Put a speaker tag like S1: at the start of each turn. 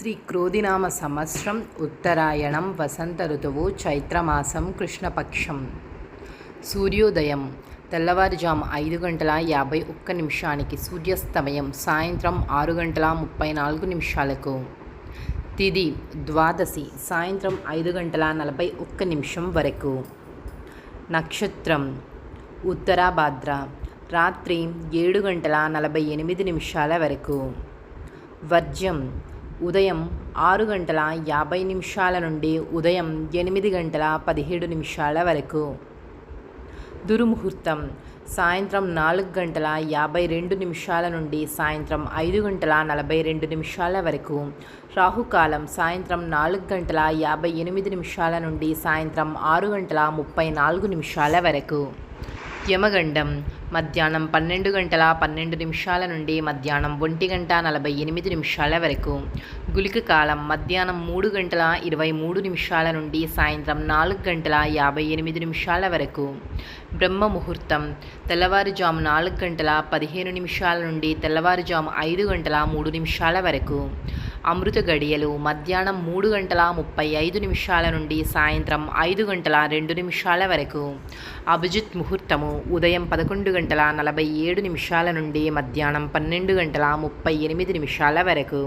S1: శ్రీ క్రోధినామ సంవత్సరం ఉత్తరాయణం వసంత ఋతువు చైత్రమాసం కృష్ణపక్షం. సూర్యోదయం తెల్లవారుజాము 5:51 సూర్యాస్తమయం సాయంత్రం 6:34 తిథి ద్వాదశి సాయంత్రం 5:41 వరకు. నక్షత్రం ఉత్తరాభాద్ర రాత్రి 7:48 వరకు. వర్జ్యం ఉదయం 6:50 నుండి ఉదయం 8:17 వరకు. దుర్ముహూర్తం సాయంత్రం 4:52 నుండి సాయంత్రం 5:42 వరకు. రాహుకాలం సాయంత్రం 4:58 నుండి సాయంత్రం 6:34 వరకు. యమగండం మధ్యాహ్నం 12:12 నుండి మధ్యాహ్నం 1:48 వరకు. గుళిక కాలం మధ్యాహ్నం 3:23 నుండి సాయంత్రం 4:58 వరకు. బ్రహ్మ ముహూర్తం తెల్లవారుజాము 4:15 నుండి తెల్లవారుజాము 5:03 వరకు. అమృత గడియలు మధ్యాహ్నం 3:35 నుండి సాయంత్రం 5:02 వరకు. అభిజిత్ ముహూర్తము ఉదయం 11:47 నుండి మధ్యాహ్నం 12:38 వరకు.